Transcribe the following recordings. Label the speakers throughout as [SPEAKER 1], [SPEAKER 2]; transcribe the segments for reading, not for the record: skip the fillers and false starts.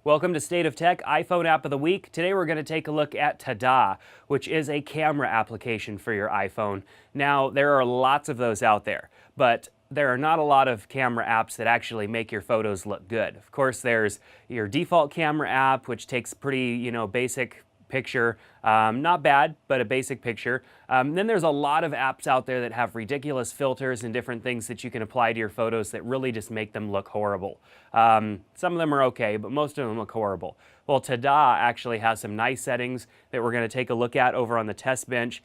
[SPEAKER 1] Welcome to State of Tech iPhone App of the Week. Today we're going to take a look at Tadaa, which is a camera application for your iPhone. Now, there are lots of those out there, but there are not a lot of camera apps that actually make your photos look good. Of course, there's your default camera app, which takes pretty, basic picture. Not bad, but a basic picture. Then there's a lot of apps out there that have ridiculous filters and different things that you can apply to your photos that really just make them look horrible. Some of them are okay, but most of them look horrible. Well, Tadaa actually has some nice settings that we're going to take a look at over on the test bench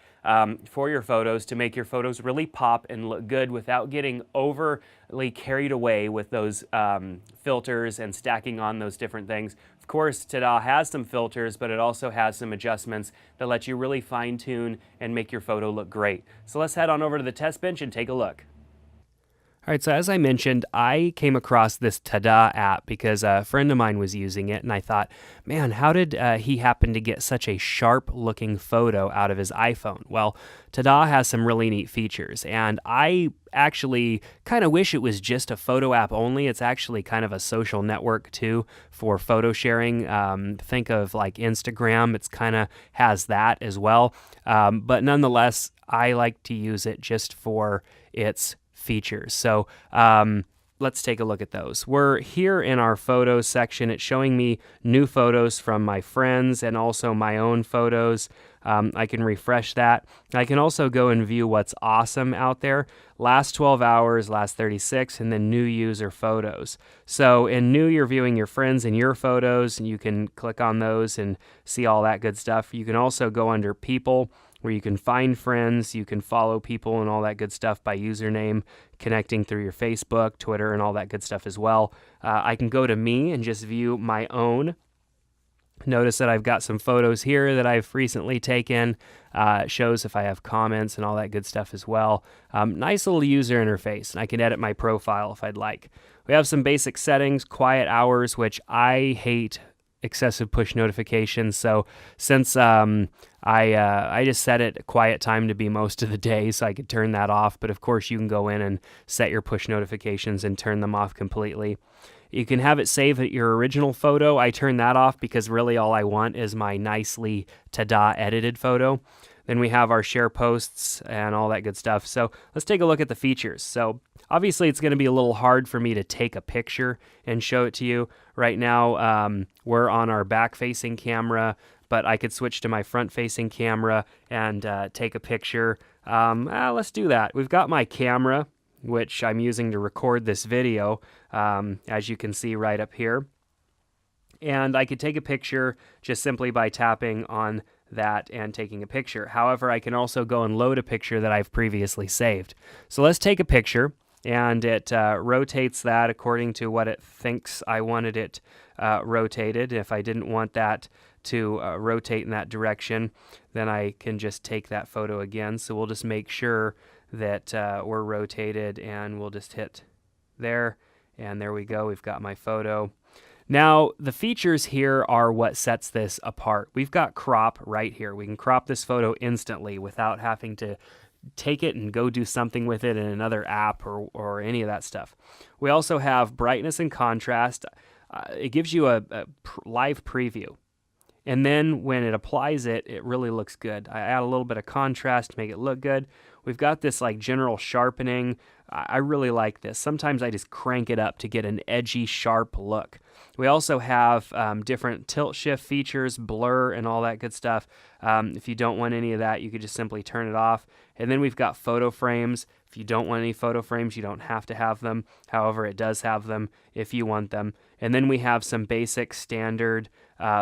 [SPEAKER 1] for your photos to make your photos really pop and look good without getting overly carried away with those filters and stacking on those different things. Of course, Tadaa has some filters, but it also has some adjustments that let you really fine-tune and make your photo look great. So let's head on over to the test bench and take a look. All right, so as I mentioned, I came across this Tadaa app because a friend of mine was using it, and I thought, man, how did he happen to get such a sharp-looking photo out of his iPhone? Well, Tadaa has some really neat features, and I actually kind of wish it was just a photo app only. It's actually kind of a social network, too, for photo sharing. Think of like Instagram. It's kind of has that as well. But nonetheless, I like to use it just for its features. So let's take a look at those. We're here in our photos section. It's showing me new photos from my friends and also my own photos. I can refresh that. I can also go and view what's awesome out there. Last 12 hours, last 36, and then new user photos. So in new, you're viewing your friends and your photos, and you can click on those and see all that good stuff. You can also go under people, where you can find friends, you can follow people and all that good stuff by username, connecting through your Facebook, Twitter, and all that good stuff as well. I can go to me and just view my own. Notice that I've got some photos here that I've recently taken. It shows if I have comments and all that good stuff as well. Nice little user interface, and I can edit my profile if I'd like. We have some basic settings, quiet hours, which I hate excessive push notifications. So since I just set it quiet time to be most of the day, so I could turn that off. But of course, you can go in and set your push notifications and turn them off completely. You can have it save your original photo. I turn that off because really all I want is my nicely Tadaa edited photo. Then we have our share posts and all that good stuff. So let's take a look at the features. So obviously it's going to be a little hard for me to take a picture and show it to you. Right now we're on our back-facing camera, but I could switch to my front-facing camera and take a picture. Let's do that. We've got my camera, which I'm using to record this video, as you can see right up here. And I could take a picture just simply by tapping on that and taking a picture. However, I can also go and load a picture that I've previously saved. So let's take a picture, and it rotates that according to what it thinks I wanted it rotated. If I didn't want that to rotate in that direction, then I can just take that photo again. So we'll just make sure that we're rotated, and we'll just hit there, and there we go. We've got my photo. Now, the features here are what sets this apart. We've got crop right here. We can crop this photo instantly without having to take it and go do something with it in another app or any of that stuff. We also have brightness and contrast. It gives you a live preview. And then when it applies it, it really looks good. I add a little bit of contrast to make it look good. We've got this like general sharpening. I really like this. Sometimes I just crank it up to get an edgy, sharp look. We also have different tilt shift features, blur, and all that good stuff. If you don't want any of that, you could just simply turn it off. And then we've got photo frames. If you don't want any photo frames, you don't have to have them. However, it does have them if you want them. And then we have some basic standard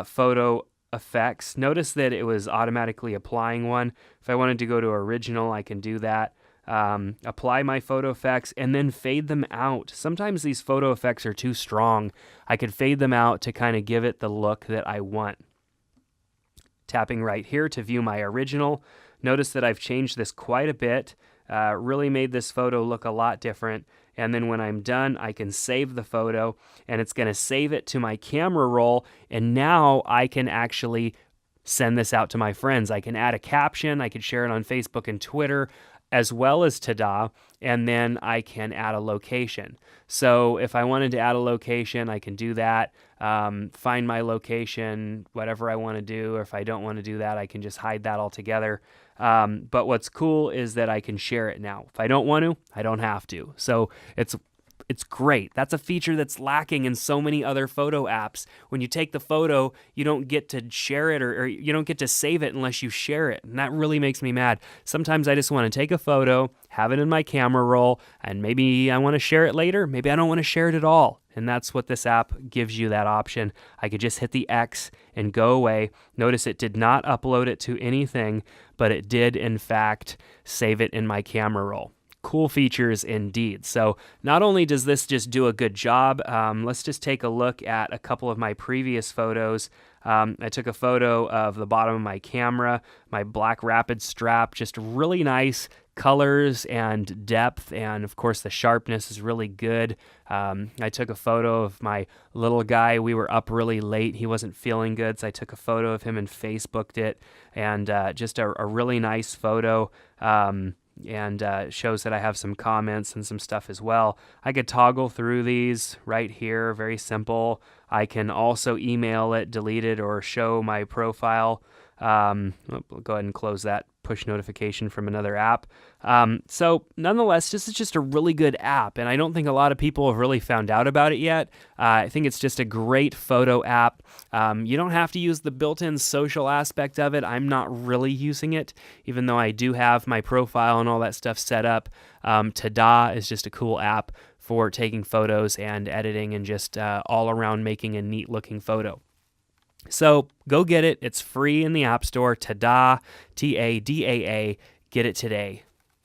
[SPEAKER 1] photo effects. Notice that it was automatically applying one. If I wanted to go to original, I can do that. Apply my photo effects and then fade them out. Sometimes these photo effects are too strong. I could fade them out to kind of give it the look that I want. Tapping right here to view my original. Notice that I've changed this quite a bit. Really made this photo look a lot different. And then when I'm done, I can save the photo, and it's going to save it to my camera roll. And now I can actually send this out to my friends. I can add a caption. I could share it on Facebook and Twitter. as well as Tadaa, and then I can add a location. So if I wanted to add a location, I can do that, find my location, whatever I want to do, or if I don't want to do that, I can just hide that altogether. But what's cool is that I can share it now. If I don't want to, I don't have to. So it's great. That's a feature that's lacking in so many other photo apps. When you take the photo, you don't get to share it or you don't get to save it unless you share it. And that really makes me mad. Sometimes I just want to take a photo, have it in my camera roll, and maybe I want to share it later. Maybe I don't want to share it at all. And that's what this app gives you, that option. I could just hit the X and go away. Notice it did not upload it to anything, but it did, in fact, save it in my camera roll. Cool features indeed. So not only does this just do a good job, let's just take a look at a couple of my previous photos. I took a photo of the bottom of my camera, my black rapid strap, just really nice colors and depth, and of course the sharpness is really good. I took a photo of my little guy. We were up really late. He wasn't feeling good, so I took a photo of him and Facebooked it, and just a really nice photo. And shows that I have some comments and some stuff as well. I could toggle through these right here, very simple. I can also email it, delete it, or show my profile. I'll go ahead and close that push notification from another app. So nonetheless, this is just a really good app, and I don't think a lot of people have really found out about it yet. I think it's just a great photo app. You don't have to use the built-in social aspect of it. I'm not really using it, even though I do have my profile and all that stuff set up. Tadaa is just a cool app for taking photos and editing and just all around making a neat looking photo. So go get it. It's free in the App Store. Tadaa, Tadaa. Get it today.